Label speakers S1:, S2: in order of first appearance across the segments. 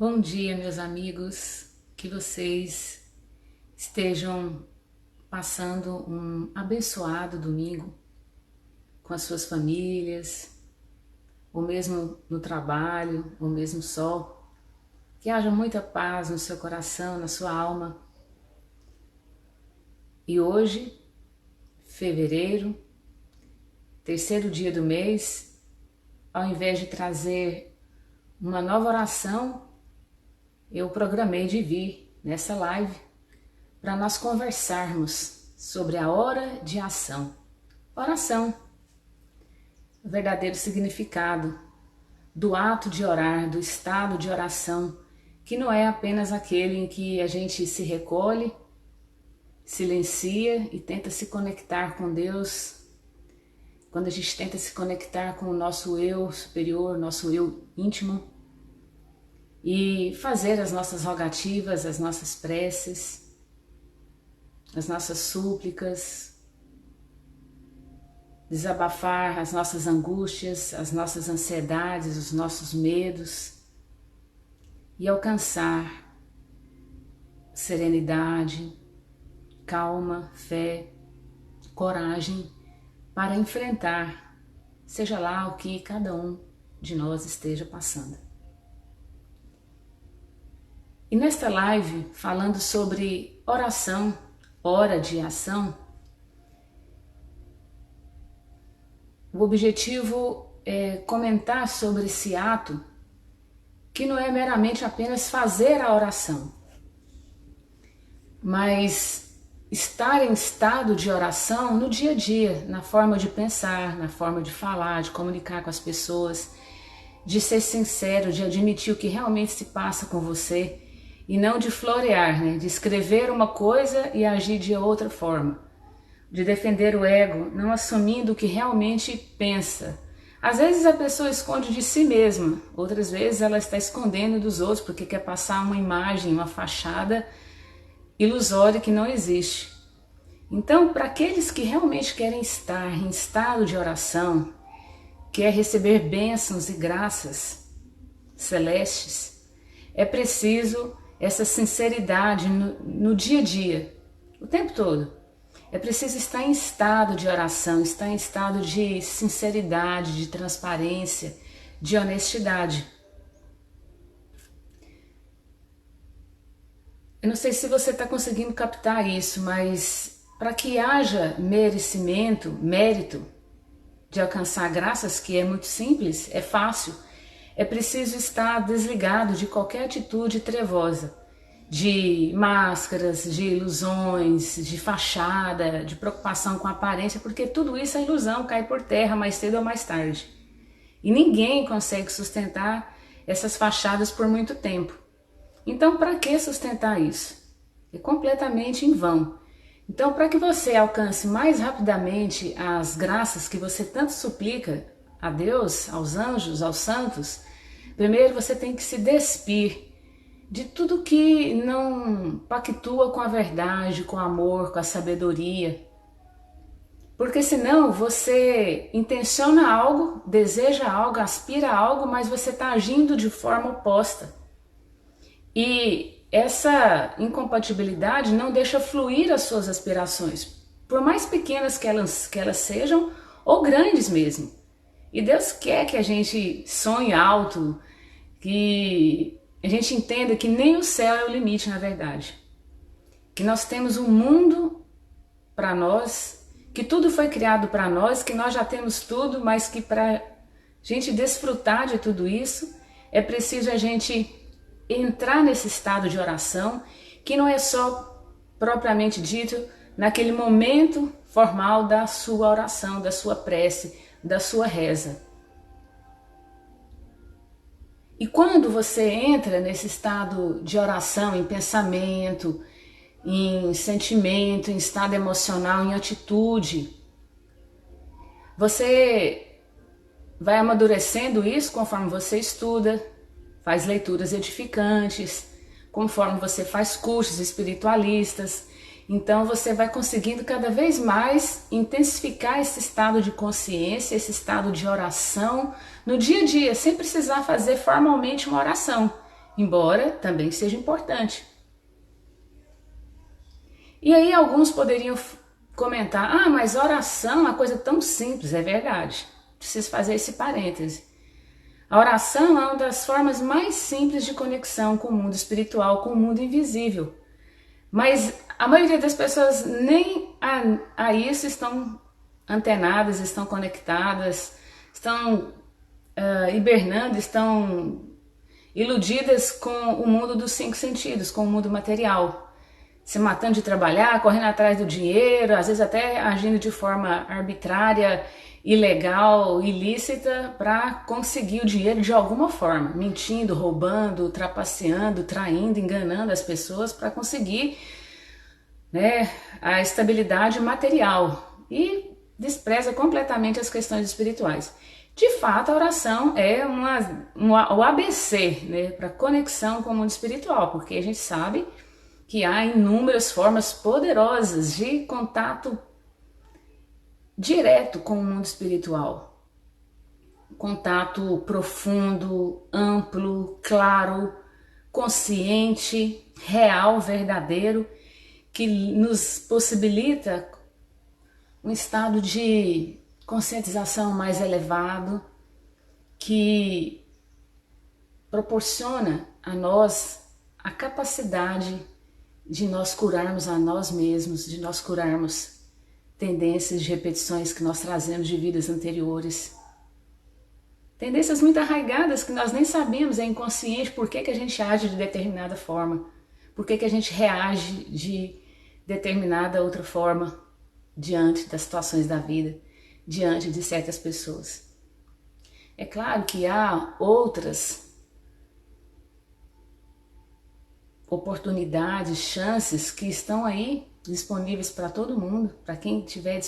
S1: Bom dia, meus amigos, que vocês estejam passando um abençoado domingo com as suas famílias, ou mesmo no trabalho, ou mesmo só. Que haja muita paz no seu coração, na sua alma. E hoje, fevereiro, terceiro dia do mês, ao invés de trazer uma nova oração, eu programei de vir nessa live para nós conversarmos sobre a hora de ação. Oração, o verdadeiro significado do ato de orar, do estado de oração, que não é apenas aquele em que a gente se recolhe, silencia e tenta se conectar com Deus. Quando a gente tenta se conectar com o nosso eu superior, nosso eu íntimo, e fazer as nossas rogativas, as nossas preces, as nossas súplicas, desabafar as nossas angústias, as nossas ansiedades, os nossos medos e alcançar serenidade, calma, fé, coragem para enfrentar, seja lá o que cada um de nós esteja passando. E nesta live, falando sobre oração, hora de ação, o objetivo é comentar sobre esse ato que não é meramente apenas fazer a oração, mas estar em estado de oração no dia a dia, na forma de pensar, na forma de falar, de comunicar com as pessoas, de ser sincero, de admitir o que realmente se passa com você e não de florear, né? De escrever uma coisa e agir de outra forma, de defender o ego, não assumindo o que realmente pensa. Às vezes a pessoa esconde de si mesma, outras vezes ela está escondendo dos outros porque quer passar uma imagem, uma fachada ilusória que não existe. Então, para aqueles que realmente querem estar em estado de oração, quer receber bênçãos e graças celestes, é preciso essa sinceridade no dia a dia, o tempo todo. É preciso estar em estado de oração, estar em estado de sinceridade, de transparência, de honestidade. Eu não sei se você está conseguindo captar isso, mas para que haja merecimento, mérito de alcançar graças, que é muito simples, é fácil, é preciso estar desligado de qualquer atitude trevosa, de máscaras, de ilusões, de fachada, de preocupação com a aparência, porque tudo isso é ilusão, cai por terra mais cedo ou mais tarde. E ninguém consegue sustentar essas fachadas por muito tempo. Então, para que sustentar isso? É completamente em vão. Então, para que você alcance mais rapidamente as graças que você tanto suplica a Deus, aos anjos, aos santos, primeiro você tem que se despir de tudo que não pactua com a verdade, com o amor, com a sabedoria. Porque senão você intenciona algo, deseja algo, aspira a algo, mas você está agindo de forma oposta. E essa incompatibilidade não deixa fluir as suas aspirações, por mais pequenas que elas sejam, ou grandes mesmo. E Deus quer que a gente sonhe alto, que a gente entenda que nem o céu é o limite, na verdade. Que nós temos um mundo para nós, que tudo foi criado para nós, que nós já temos tudo, mas que para a gente desfrutar de tudo isso, é preciso a gente entrar nesse estado de oração, que não é só propriamente dito naquele momento formal da sua oração, da sua prece, da sua reza. E quando você entra nesse estado de oração, em pensamento, em sentimento, em estado emocional, em atitude, você vai amadurecendo isso conforme você estuda, faz leituras edificantes, conforme você faz cursos espiritualistas. Então você vai conseguindo cada vez mais intensificar esse estado de consciência, esse estado de oração no dia a dia, sem precisar fazer formalmente uma oração. embora também seja importante. E aí alguns poderiam comentar, ah, mas oração é uma coisa tão simples, é verdade. Preciso fazer esse parêntese. A oração é uma das formas mais simples de conexão com o mundo espiritual, com o mundo invisível. Mas a maioria das pessoas nem a isso estão antenadas, estão conectadas, estão hibernando, estão iludidas com o mundo dos 5 sentidos, com o mundo material. Se matando de trabalhar, correndo atrás do dinheiro, às vezes até agindo de forma arbitrária, ilegal, ilícita, para conseguir o dinheiro de alguma forma, mentindo, roubando, trapaceando, traindo, enganando as pessoas para conseguir, né, a estabilidade material e despreza completamente as questões espirituais. De fato, a oração é o ABC, né, para conexão com o mundo espiritual, porque a gente sabe que há inúmeras formas poderosas de contato direto com o mundo espiritual. Contato profundo, amplo, claro, consciente, real, verdadeiro, que nos possibilita um estado de conscientização mais elevado, que proporciona a nós a capacidade de nós curarmos a nós mesmos, de nós curarmos tendências de repetições que nós trazemos de vidas anteriores. Tendências muito arraigadas que nós nem sabemos, é inconsciente por que a gente age de determinada forma, por que a gente reage de determinada outra forma diante das situações da vida, diante de certas pessoas. É claro que há outras oportunidades, chances que estão aí disponíveis para todo mundo, para quem estiver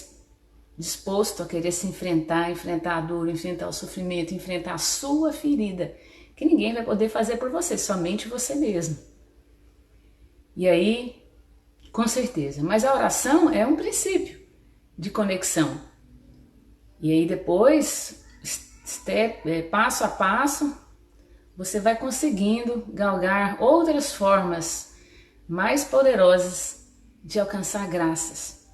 S1: disposto a querer se enfrentar a dor, enfrentar o sofrimento, enfrentar a sua ferida, que ninguém vai poder fazer por você, somente você mesmo. E aí, com certeza, mas a oração é um princípio de conexão. E aí depois, passo a passo, você vai conseguindo galgar outras formas mais poderosas de alcançar graças.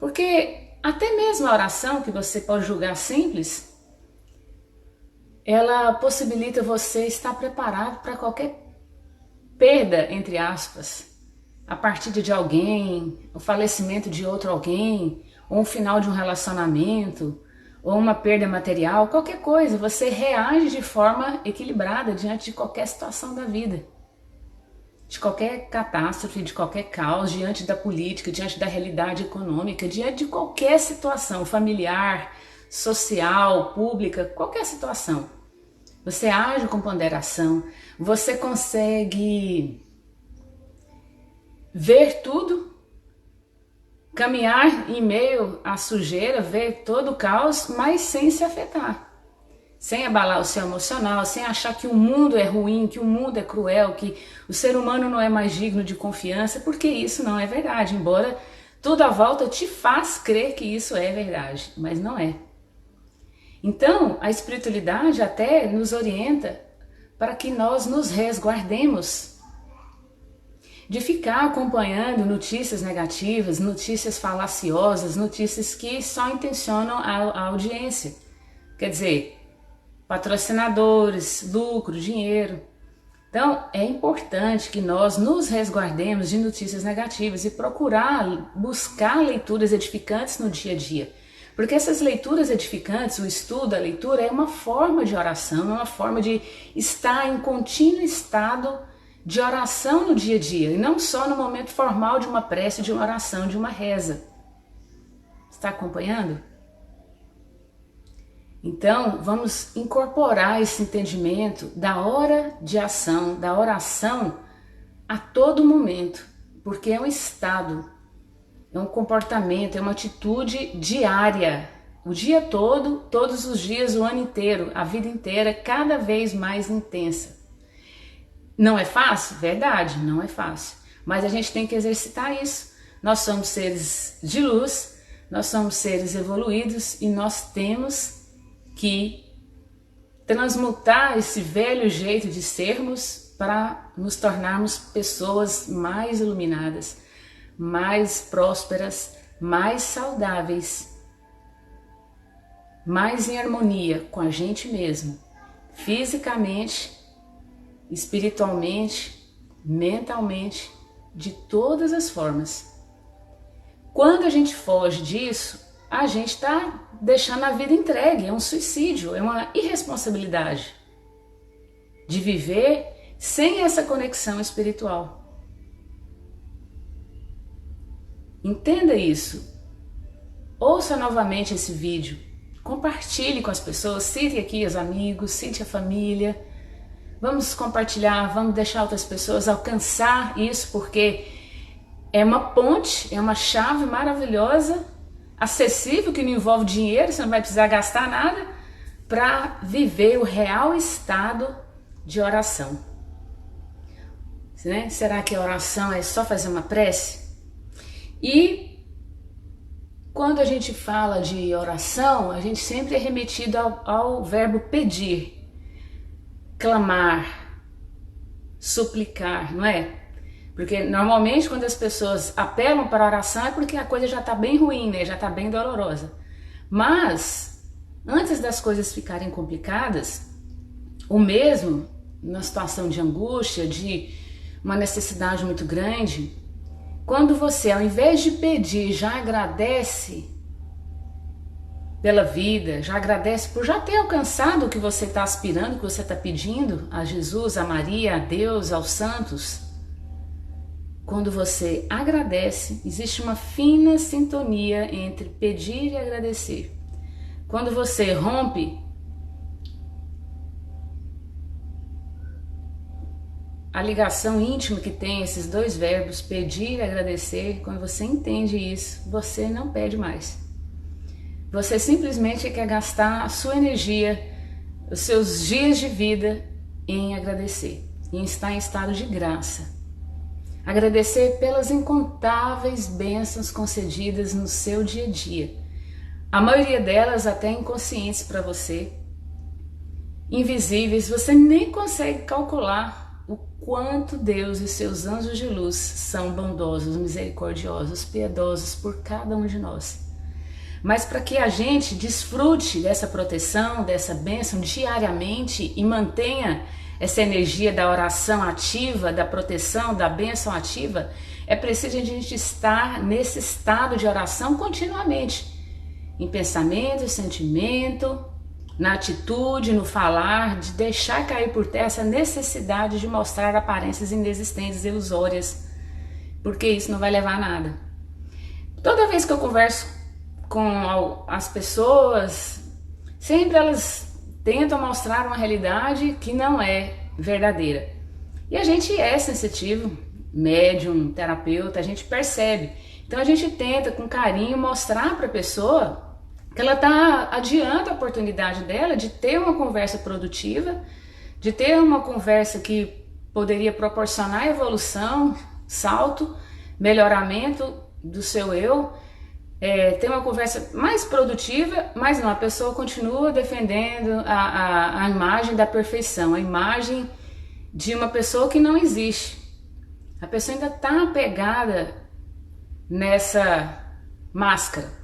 S1: Porque até mesmo a oração, que você pode julgar simples, ela possibilita você estar preparado para qualquer perda, entre aspas, a partida de alguém, o falecimento de outro alguém, ou um final de um relacionamento, ou uma perda material, qualquer coisa, você reage de forma equilibrada diante de qualquer situação da vida, de qualquer catástrofe, de qualquer caos, diante da política, diante da realidade econômica, diante de qualquer situação familiar, social, pública, qualquer situação. Você age com ponderação, você consegue ver tudo, caminhar em meio à sujeira, ver todo o caos, mas sem se afetar, sem abalar o seu emocional, sem achar que o mundo é ruim, que o mundo é cruel, que o ser humano não é mais digno de confiança, porque isso não é verdade, embora tudo à volta te faz crer que isso é verdade, mas não é. Então, a espiritualidade até nos orienta para que nós nos resguardemos de ficar acompanhando notícias negativas, notícias falaciosas, notícias que só intencionam a audiência. Quer dizer, patrocinadores, lucro, dinheiro. Então, é importante que nós nos resguardemos de notícias negativas e buscar leituras edificantes no dia a dia. Porque essas leituras edificantes, o estudo, a leitura, é uma forma de oração, é uma forma de estar em contínuo estado de oração no dia a dia, e não só no momento formal de uma prece, de uma oração, de uma reza. Está acompanhando? Então, vamos incorporar esse entendimento da hora de ação, da oração a todo momento, porque é um estado, é um comportamento, é uma atitude diária, o dia todo, todos os dias, o ano inteiro, a vida inteira, cada vez mais intensa. Não é fácil? Verdade, não é fácil. Mas a gente tem que exercitar isso. Nós somos seres de luz, nós somos seres evoluídos e nós temos que transmutar esse velho jeito de sermos para nos tornarmos pessoas mais iluminadas, mais prósperas, mais saudáveis, mais em harmonia com a gente mesmo, fisicamente, espiritualmente, mentalmente, de todas as formas. Quando a gente foge disso, a gente está deixando a vida entregue, é um suicídio, é uma irresponsabilidade de viver sem essa conexão espiritual. Entenda isso. Ouça novamente esse vídeo, compartilhe com as pessoas, cite aqui os amigos, cite a família. Vamos compartilhar, vamos deixar outras pessoas alcançar isso, porque é uma ponte, é uma chave maravilhosa, acessível, que não envolve dinheiro, você não vai precisar gastar nada, para viver o real estado de oração. Né? Será que a oração é só fazer uma prece? E quando a gente fala de oração, a gente sempre é remetido ao verbo pedir, clamar, suplicar, não é? Porque normalmente quando as pessoas apelam para a oração é porque a coisa já está bem ruim, né? Já está bem dolorosa. Mas, antes das coisas ficarem complicadas, o mesmo, na situação de angústia, de uma necessidade muito grande, quando você, ao invés de pedir, já agradece pela vida, já agradece por já ter alcançado o que você está aspirando, o que você está pedindo a Jesus, a Maria, a Deus, aos santos. Quando você agradece, existe uma fina sintonia entre pedir e agradecer. Quando você rompe a ligação íntima que tem esses dois verbos, pedir e agradecer, quando você entende isso, você não pede mais. Você simplesmente quer gastar a sua energia, os seus dias de vida em agradecer, em estar em estado de graça. Agradecer pelas incontáveis bênçãos concedidas no seu dia a dia. A maioria delas até inconscientes para você, invisíveis, você nem consegue calcular o quanto Deus e seus anjos de luz são bondosos, misericordiosos, piedosos por cada um de nós. Mas para que a gente desfrute dessa proteção, dessa bênção diariamente e mantenha essa energia da oração ativa, da proteção, da bênção ativa, é preciso a gente estar nesse estado de oração continuamente, em pensamento, sentimento, na atitude, no falar, de deixar cair por terra essa necessidade de mostrar aparências inexistentes, ilusórias, porque isso não vai levar a nada. Toda vez que eu converso com as pessoas, sempre elas tentam mostrar uma realidade que não é verdadeira. E a gente é sensitivo, médium, terapeuta, a gente percebe. Então a gente tenta com carinho mostrar para a pessoa que ela está adiando a oportunidade dela de ter uma conversa produtiva, de ter uma conversa que poderia proporcionar evolução, salto, melhoramento do seu eu, ter uma conversa mais produtiva, mas não, a pessoa continua defendendo a imagem da perfeição, a imagem de uma pessoa que não existe. A pessoa ainda está apegada nessa máscara.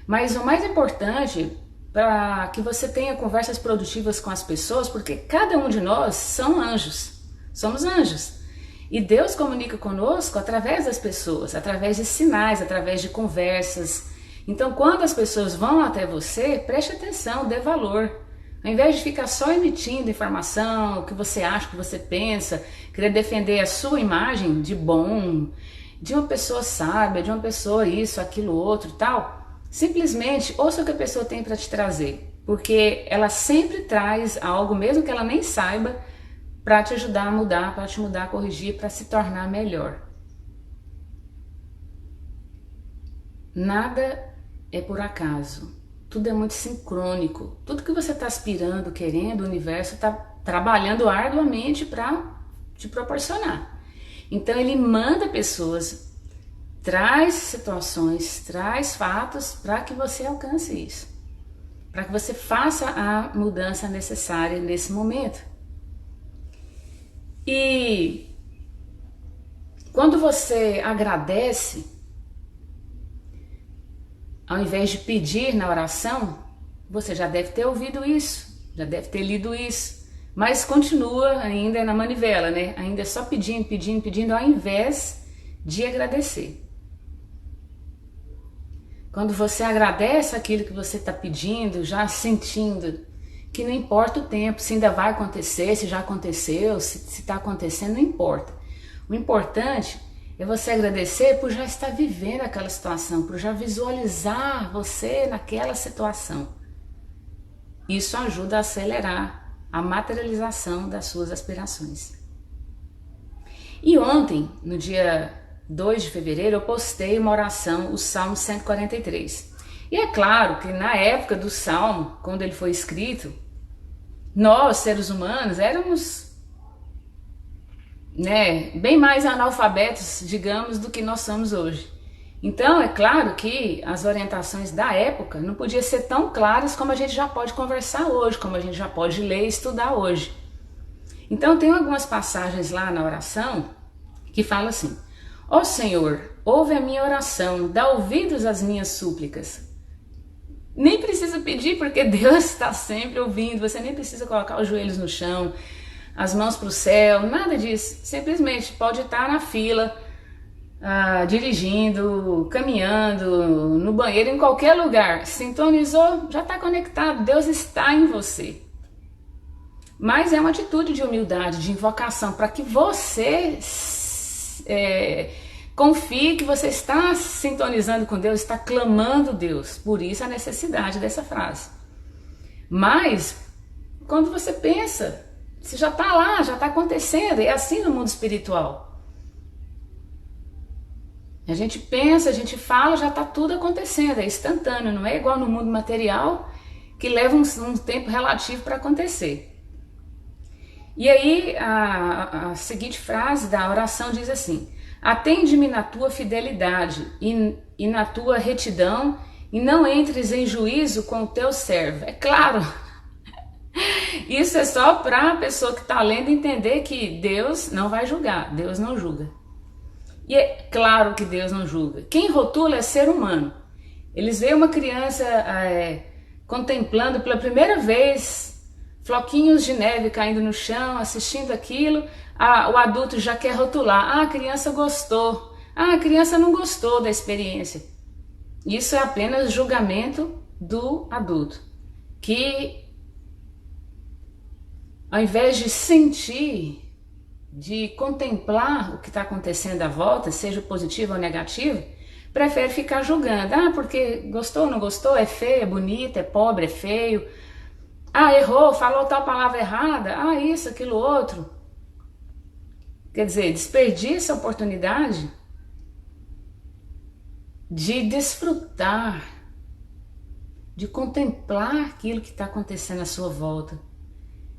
S1: Mas o mais importante para que você tenha conversas produtivas com as pessoas, porque cada um de nós são anjos, somos anjos. E Deus comunica conosco através das pessoas, através de sinais, através de conversas. Então, quando as pessoas vão até você, preste atenção, dê valor. Ao invés de ficar só emitindo informação, o que você acha, o que você pensa, querer defender a sua imagem de bom, de uma pessoa sábia, de uma pessoa isso, aquilo, outro e tal, simplesmente ouça o que a pessoa tem para te trazer, porque ela sempre traz algo, mesmo que ela nem saiba, para te ajudar a mudar, para te mudar, a corrigir, para se tornar melhor. Nada é por acaso, tudo é muito sincrônico. Tudo que você está aspirando, querendo, o universo está trabalhando arduamente para te proporcionar. Então ele manda pessoas, traz situações, traz fatos para que você alcance isso, para que você faça a mudança necessária nesse momento. E quando você agradece, ao invés de pedir na oração, você já deve ter ouvido isso, já deve ter lido isso, mas continua ainda na manivela, né? Ainda é só pedindo, pedindo, pedindo, ao invés de agradecer. Quando você agradece aquilo que você está pedindo, já sentindo que não importa o tempo, se ainda vai acontecer, se já aconteceu, se está acontecendo, não importa. O importante é você agradecer por já estar vivendo aquela situação, por já visualizar você naquela situação. Isso ajuda a acelerar a materialização das suas aspirações. E ontem, no dia 2 de fevereiro, eu postei uma oração, o Salmo 143. E é claro que na época do Salmo, quando ele foi escrito, nós, seres humanos, éramos, bem mais analfabetos, digamos, do que nós somos hoje. Então, é claro que as orientações da época não podiam ser tão claras como a gente já pode conversar hoje, como a gente já pode ler e estudar hoje. Então, tem algumas passagens lá na oração que falam assim: ó Senhor, ouve a minha oração, dá ouvidos às minhas súplicas. Nem precisa pedir, porque Deus está sempre ouvindo, você nem precisa colocar os joelhos no chão, as mãos para o céu, nada disso. Simplesmente pode estar na fila, dirigindo, caminhando, no banheiro, em qualquer lugar. Sintonizou, já está conectado, Deus está em você. Mas é uma atitude de humildade, de invocação, para que você confie que você está sintonizando com Deus, está clamando Deus. Por isso a necessidade dessa frase. Mas, quando você pensa, você já está lá, já está acontecendo. É assim no mundo espiritual. A gente pensa, a gente fala, já está tudo acontecendo. É instantâneo, não é igual no mundo material, que leva um tempo relativo para acontecer. E aí a seguinte frase da oração diz assim: atende-me na tua fidelidade e na tua retidão, e não entres em juízo com o teu servo. É claro, isso é só para a pessoa que está lendo entender que Deus não vai julgar, Deus não julga. E é claro que Deus não julga. Quem rotula é ser humano. Eles veem uma criança contemplando pela primeira vez floquinhos de neve caindo no chão, assistindo aquilo, o adulto já quer rotular. A criança gostou. A criança não gostou da experiência. Isso é apenas julgamento do adulto, que ao invés de sentir, de contemplar o que está acontecendo à volta, seja positivo ou negativo, prefere ficar julgando. Porque gostou, não gostou, é feio, é bonito, é pobre, é feio. Errou, falou tal palavra errada. Isso, aquilo, outro. Quer dizer, desperdiça a oportunidade de desfrutar, de contemplar aquilo que está acontecendo à sua volta,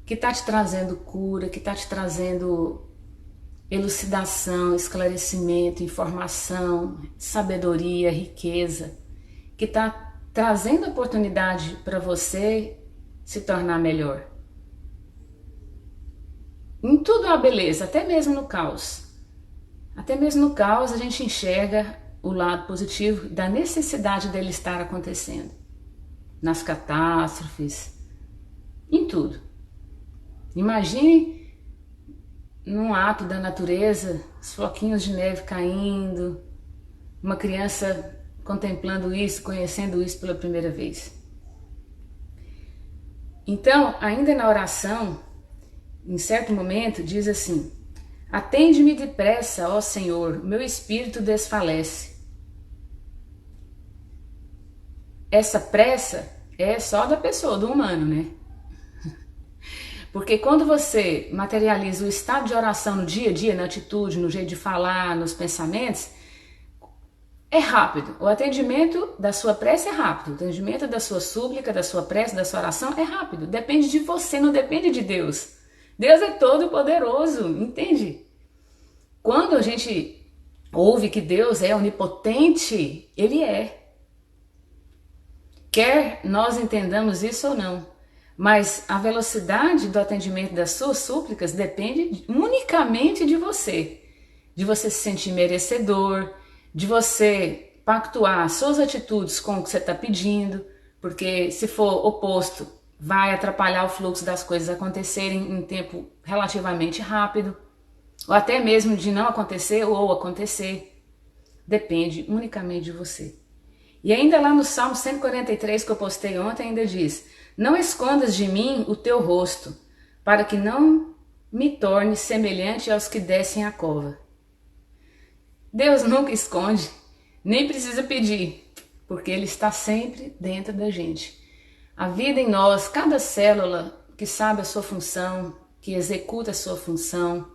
S1: que está te trazendo cura, que está te trazendo elucidação, esclarecimento, informação, sabedoria, riqueza, que está trazendo oportunidade para você se tornar melhor. Em tudo há beleza, até mesmo no caos. Até mesmo no caos a gente enxerga o lado positivo da necessidade dele estar acontecendo. Nas catástrofes, em tudo. Imagine num ato da natureza, os floquinhos de neve caindo, uma criança contemplando isso, conhecendo isso pela primeira vez. Então, ainda na oração, em certo momento, diz assim: atende-me depressa, ó Senhor, meu espírito desfalece. Essa pressa é só da pessoa, do humano, né? Porque quando você materializa o estado de oração no dia a dia, na atitude, no jeito de falar, nos pensamentos, é rápido. O atendimento da sua prece é rápido. O atendimento da sua súplica, da sua prece, da sua oração é rápido. Depende de você, não depende de Deus. Deus é todo poderoso, entende? Quando a gente ouve que Deus é onipotente, Ele é. Quer nós entendamos isso ou não. Mas a velocidade do atendimento das suas súplicas depende unicamente de você se sentir merecedor, de você pactuar suas atitudes com o que você está pedindo, porque se for oposto, vai atrapalhar o fluxo das coisas acontecerem em tempo relativamente rápido, ou até mesmo de não acontecer ou acontecer. Depende unicamente de você. E ainda lá no Salmo 143 que eu postei ontem ainda diz: não escondas de mim o teu rosto, para que não me torne semelhante aos que descem a cova. Deus nunca esconde, nem precisa pedir, porque Ele está sempre dentro da gente. A vida em nós, cada célula que sabe a sua função, que executa a sua função,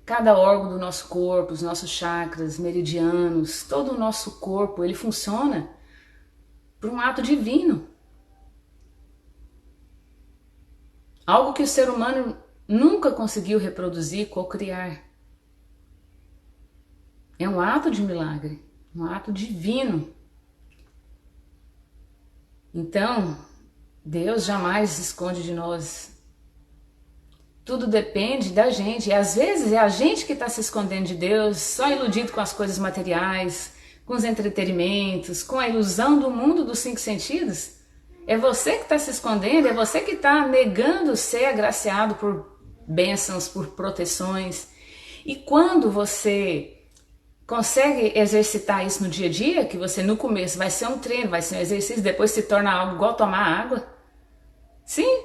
S1: cada órgão do nosso corpo, os nossos chakras, meridianos, todo o nosso corpo, ele funciona por um ato divino. Algo que o ser humano nunca conseguiu reproduzir, co-criar. É um ato de milagre, um ato divino. Então, Deus jamais se esconde de nós. Tudo depende da gente. E às vezes é a gente que está se escondendo de Deus, só iludido com as coisas materiais, com os entretenimentos, com a ilusão do mundo dos 5 sentidos. É você que está se escondendo, é você que está negando ser agraciado por bênçãos, por proteções. E quando você consegue exercitar isso no dia a dia, que você no começo vai ser um treino, vai ser um exercício, depois se torna algo igual tomar água. Sim,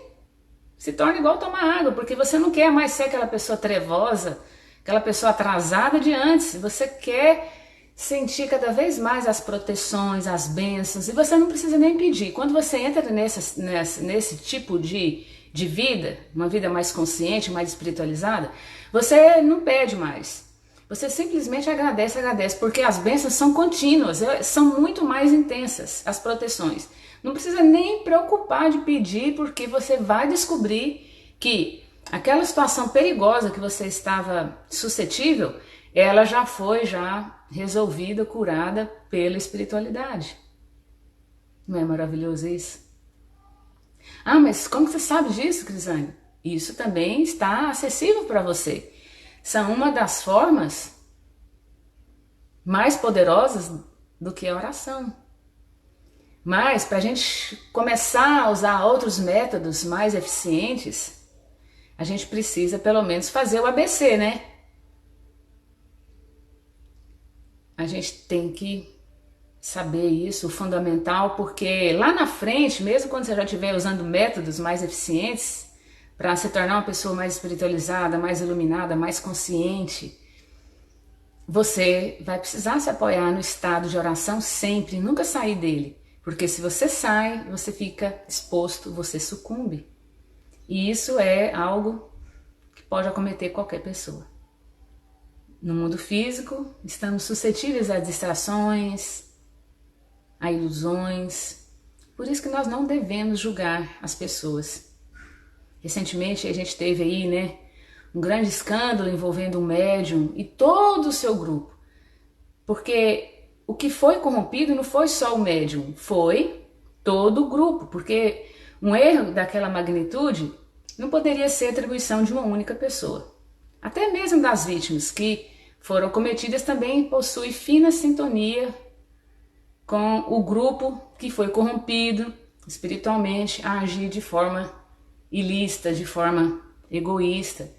S1: se torna igual tomar água, porque você não quer mais ser aquela pessoa trevosa, aquela pessoa atrasada de antes. Você quer sentir cada vez mais as proteções, as bênçãos, e você não precisa nem pedir. Quando você entra nesse tipo de vida, uma vida mais consciente, mais espiritualizada, você não pede mais. Você simplesmente agradece, porque as bênçãos são contínuas, são muito mais intensas, as proteções. Não precisa nem preocupar de pedir, porque você vai descobrir que aquela situação perigosa que você estava suscetível, ela já foi resolvida, curada pela espiritualidade. Não é maravilhoso isso? Ah, mas como você sabe disso, Crisane? Isso também está acessível para você. São uma das formas mais poderosas do que a oração. Mas para a gente começar a usar outros métodos mais eficientes, a gente precisa pelo menos fazer o ABC, né? A gente tem que saber isso, o fundamental, porque lá na frente, mesmo quando você já estiver usando métodos mais eficientes para se tornar uma pessoa mais espiritualizada, mais iluminada, mais consciente, você vai precisar se apoiar no estado de oração sempre, nunca sair dele. Porque se você sai, você fica exposto, você sucumbe. E isso é algo que pode acometer qualquer pessoa. No mundo físico, estamos suscetíveis a distrações, a ilusões. Por isso que nós não devemos julgar as pessoas. Recentemente a gente teve aí, né, um grande escândalo envolvendo um médium e todo o seu grupo. Porque o que foi corrompido não foi só o médium, foi todo o grupo, porque um erro daquela magnitude não poderia ser atribuição de uma única pessoa. Até mesmo das vítimas que foram cometidas também possui fina sintonia com o grupo que foi corrompido espiritualmente a agir de forma ilícita, de forma egoísta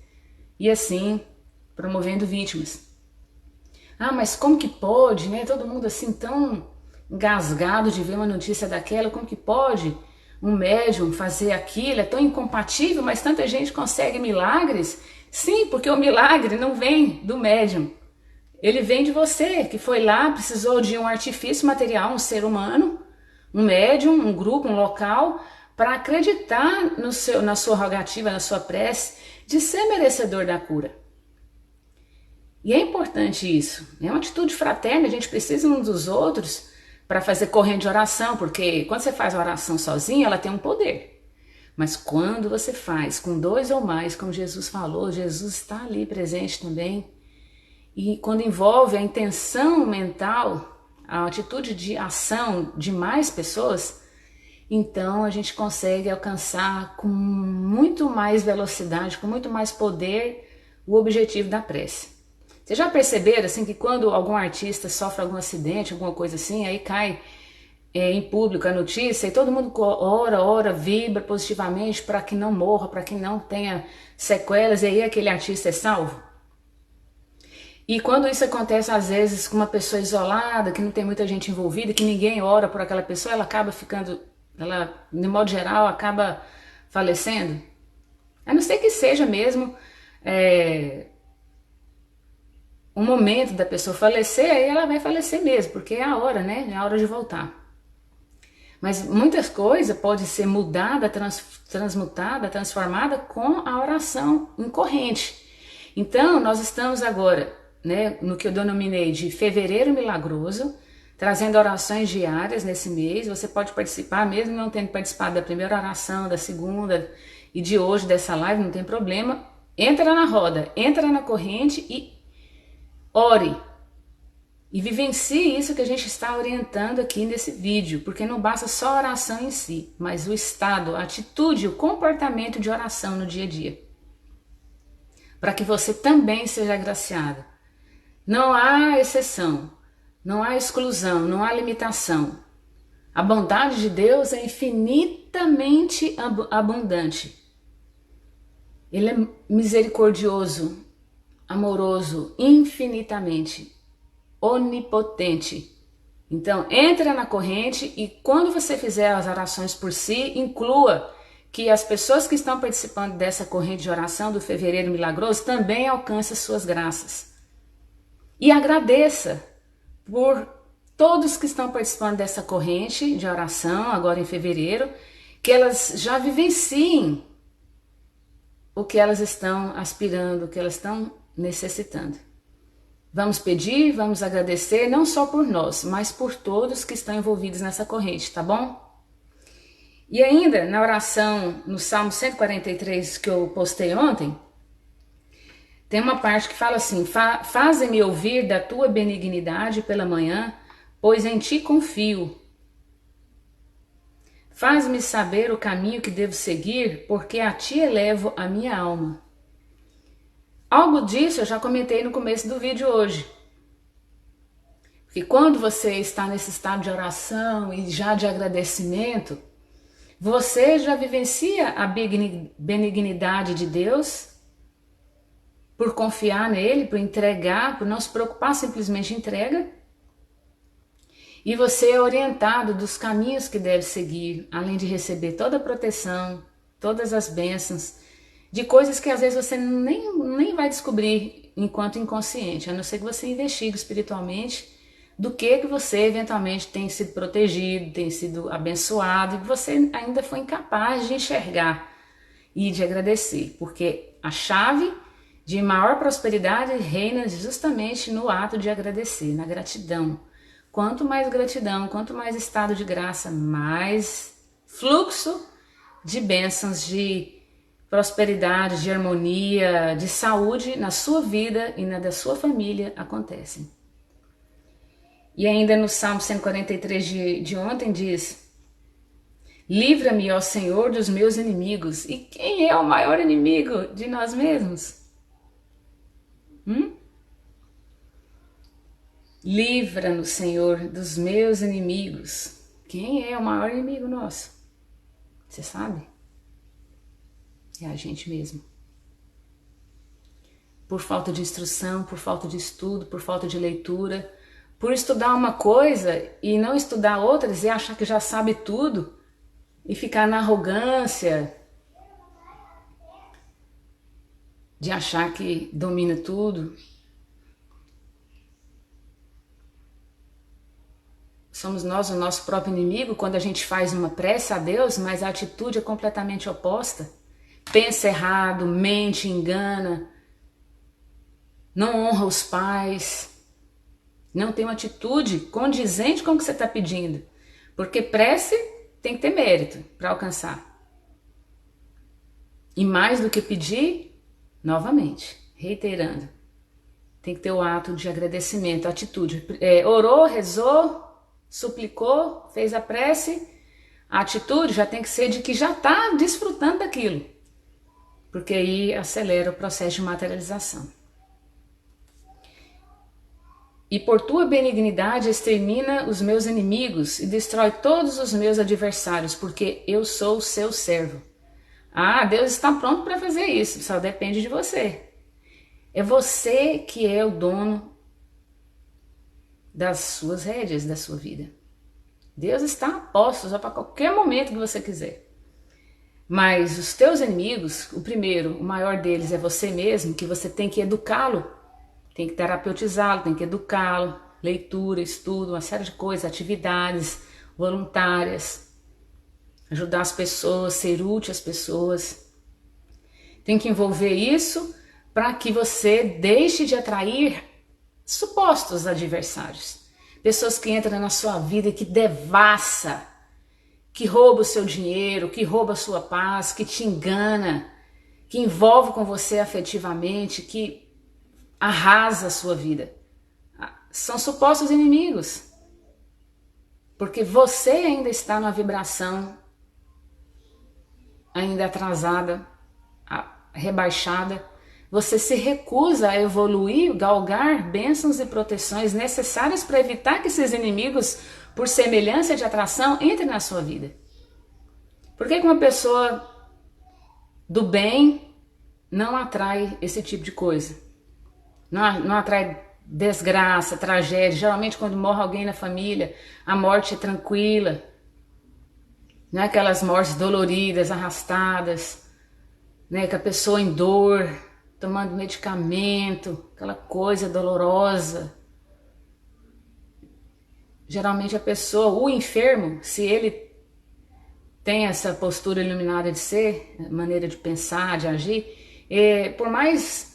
S1: e assim promovendo vítimas. Ah, mas como que pode, né? Todo mundo assim tão engasgado de ver uma notícia daquela, como que pode um médium fazer aquilo? É tão incompatível, mas tanta gente consegue milagres. Sim, porque o milagre não vem do médium. Ele vem de você, que foi lá, precisou de um artifício material, um ser humano, um médium, um grupo, um local, para acreditar na sua rogativa, na sua prece, de ser merecedor da cura. E é importante isso, é uma atitude fraterna, a gente precisa uns dos outros para fazer corrente de oração, porque quando você faz a oração sozinho, ela tem um poder. Mas quando você faz com 2 ou mais, como Jesus falou, Jesus está ali presente também. E quando envolve a intenção mental, a atitude de ação de mais pessoas, então a gente consegue alcançar com muito mais velocidade, com muito mais poder, o objetivo da prece. Vocês já perceberam assim que quando algum artista sofre algum acidente, alguma coisa assim, aí cai em público a notícia e todo mundo ora, vibra positivamente para que não morra, para que não tenha sequelas, e aí aquele artista é salvo? E quando isso acontece às vezes com uma pessoa isolada, que não tem muita gente envolvida, que ninguém ora por aquela pessoa, ela acaba ficando, ela, de modo geral, acaba falecendo. A não ser que seja mesmo um momento da pessoa falecer, aí ela vai falecer mesmo, porque é a hora, né? É a hora de voltar. Mas muitas coisas podem ser mudada, transmutada, transformada com a oração em corrente. Então, nós estamos agora, né, no que eu denominei de Fevereiro Milagroso, trazendo orações diárias nesse mês. Você pode participar, mesmo não tendo participado da primeira oração, da segunda e de hoje dessa live, não tem problema. Entra na roda, entra na corrente e ore. E vivencie isso que a gente está orientando aqui nesse vídeo, porque não basta só a oração em si, mas o estado, a atitude, o comportamento de oração no dia a dia. Para que você também seja agraciado. Não há exceção, não há exclusão, não há limitação. A bondade de Deus é infinitamente abundante. Ele é misericordioso, amoroso, infinitamente onipotente. Então, entra na corrente e quando você fizer as orações por si, inclua que as pessoas que estão participando dessa corrente de oração do Fevereiro Milagroso também alcancem suas graças. E agradeça por todos que estão participando dessa corrente de oração, agora em fevereiro, que elas já vivenciem o que elas estão aspirando, o que elas estão necessitando. Vamos pedir, vamos agradecer, não só por nós, mas por todos que estão envolvidos nessa corrente, tá bom? E ainda, na oração, no Salmo 143 que eu postei ontem, tem uma parte que fala assim: faze-me ouvir da tua benignidade pela manhã, pois em ti confio. Faz-me saber o caminho que devo seguir, porque a ti elevo a minha alma. Algo disso eu já comentei no começo do vídeo hoje. Que quando você está nesse estado de oração e já de agradecimento, você já vivencia a benignidade de Deus por confiar nele, por entregar, por não se preocupar, simplesmente entrega. E você é orientado dos caminhos que deve seguir, além de receber toda a proteção, todas as bênçãos, de coisas que às vezes você nem vai descobrir enquanto inconsciente, a não ser que você investigue espiritualmente do que você eventualmente tem sido protegido, tem sido abençoado, e que você ainda foi incapaz de enxergar e de agradecer, porque a chave de maior prosperidade reina justamente no ato de agradecer, na gratidão. Quanto mais gratidão, quanto mais estado de graça, mais fluxo de bênçãos, de prosperidade, de harmonia, de saúde na sua vida e na da sua família acontecem. E ainda no Salmo 143 de ontem diz: livra-me, ó Senhor, dos meus inimigos. E quem é o maior inimigo de nós mesmos? Livra-nos, Senhor, dos meus inimigos. Quem é o maior inimigo nosso? Você sabe? É a gente mesmo. Por falta de instrução, por falta de estudo, por falta de leitura, por estudar uma coisa e não estudar outras e achar que já sabe tudo e ficar na arrogância de achar que domina tudo. Somos nós o nosso próprio inimigo quando a gente faz uma prece a Deus, mas a atitude é completamente oposta. Pensa errado, mente, engana, não honra os pais, não tem uma atitude condizente com o que você está pedindo. Porque prece tem que ter mérito para alcançar. E mais do que pedir, novamente, reiterando, tem que ter o ato de agradecimento, a atitude. Orou, rezou, suplicou, fez a prece, A atitude já tem que ser de que já está desfrutando daquilo, porque aí acelera o processo de materialização. E por tua benignidade extermina os meus inimigos e destrói todos os meus adversários, porque eu sou o seu servo. Ah, Deus está pronto para fazer isso, só depende de você. É você que é o dono das suas rédeas, da sua vida. Deus está a postos para qualquer momento que você quiser. Mas os teus inimigos, o primeiro, o maior deles é você mesmo, que você tem que educá-lo, tem que terapeutizá-lo, tem que educá-lo, leitura, estudo, uma série de coisas, atividades voluntárias, ajudar as pessoas, ser útil às pessoas. Tem que envolver isso para que você deixe de atrair supostos adversários. Pessoas que entram na sua vida e que devassa, que rouba o seu dinheiro, que rouba a sua paz, que te engana, que envolve com você afetivamente, que arrasa a sua vida. São supostos inimigos. Porque você ainda está numa vibração ainda atrasada, rebaixada. Você se recusa a evoluir, galgar bênçãos e proteções necessárias para evitar que esses inimigos, por semelhança de atração, entrem na sua vida. Por que uma pessoa do bem não atrai esse tipo de coisa? Não atrai desgraça, tragédia. Geralmente quando morre alguém na família, a morte é tranquila. Não é aquelas mortes doloridas, arrastadas, né? Que a pessoa em dor, tomando medicamento, aquela coisa dolorosa. Geralmente a pessoa, o enfermo, se ele tem essa postura iluminada de ser, maneira de pensar, de agir, por mais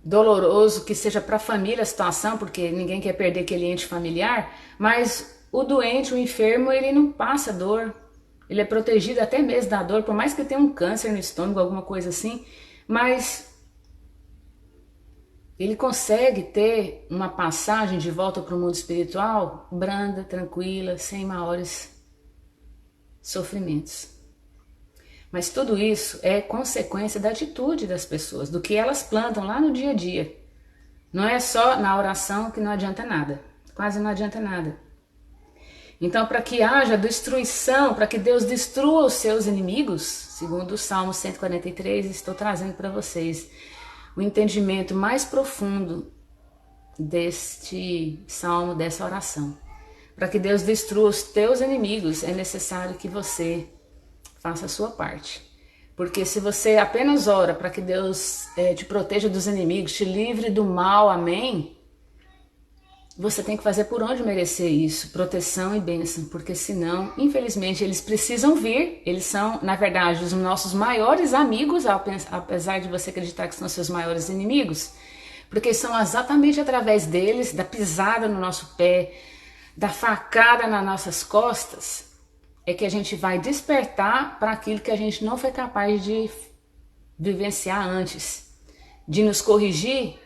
S1: doloroso que seja para a família a situação, porque ninguém quer perder aquele ente familiar, mas o doente, o enfermo, ele não passa dor, ele é protegido até mesmo da dor, por mais que tenha um câncer no estômago, alguma coisa assim, mas ele consegue ter uma passagem de volta para o mundo espiritual branda, tranquila, sem maiores sofrimentos. Mas tudo isso é consequência da atitude das pessoas, do que elas plantam lá no dia a dia. Não é só na oração que não adianta nada, quase não adianta nada. Então, para que haja destruição, para que Deus destrua os seus inimigos, segundo o Salmo 143, estou trazendo para vocês o entendimento mais profundo deste salmo, dessa oração. Para que Deus destrua os teus inimigos, é necessário que você faça a sua parte. Porque se você apenas ora para que Deus te proteja dos inimigos, te livre do mal, amém? Você tem que fazer por onde merecer isso, proteção e bênção, porque senão, infelizmente, eles precisam vir, eles são, na verdade, os nossos maiores amigos, apesar de você acreditar que são seus maiores inimigos, porque são exatamente através deles, da pisada no nosso pé, da facada nas nossas costas, é que a gente vai despertar para aquilo que a gente não foi capaz de vivenciar antes, de nos corrigir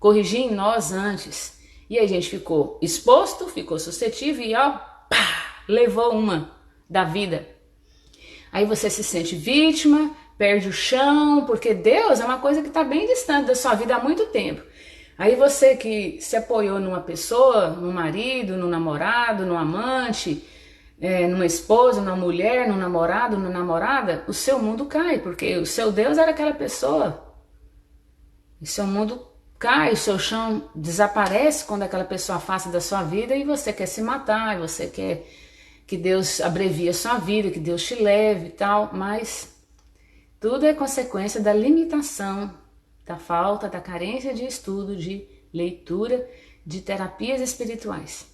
S1: em nós antes. E aí a gente ficou exposto, ficou suscetível e ó, pá, levou uma da vida. Aí você se sente vítima, perde o chão, porque Deus é uma coisa que está bem distante da sua vida há muito tempo. Aí você que se apoiou numa pessoa, num marido, num namorado, num amante, numa esposa, numa mulher, num namorado, numa namorada, o seu mundo cai, porque o seu Deus era aquela pessoa. E seu mundo cai, o seu chão desaparece quando aquela pessoa afasta da sua vida e você quer se matar, você quer que Deus abrevie a sua vida, que Deus te leve e tal, mas tudo é consequência da limitação, da falta, da carência de estudo, de leitura, de terapias espirituais.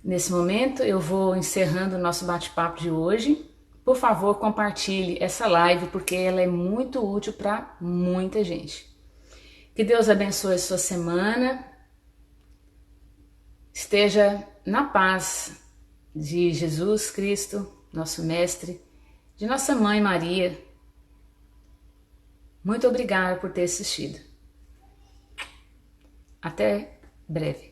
S1: Nesse momento eu vou encerrando o nosso bate-papo de hoje. Por favor, compartilhe essa live porque ela é muito útil para muita gente. Que Deus abençoe a sua semana. Esteja na paz de Jesus Cristo, nosso Mestre, de nossa Mãe Maria. Muito obrigada por ter assistido. Até breve.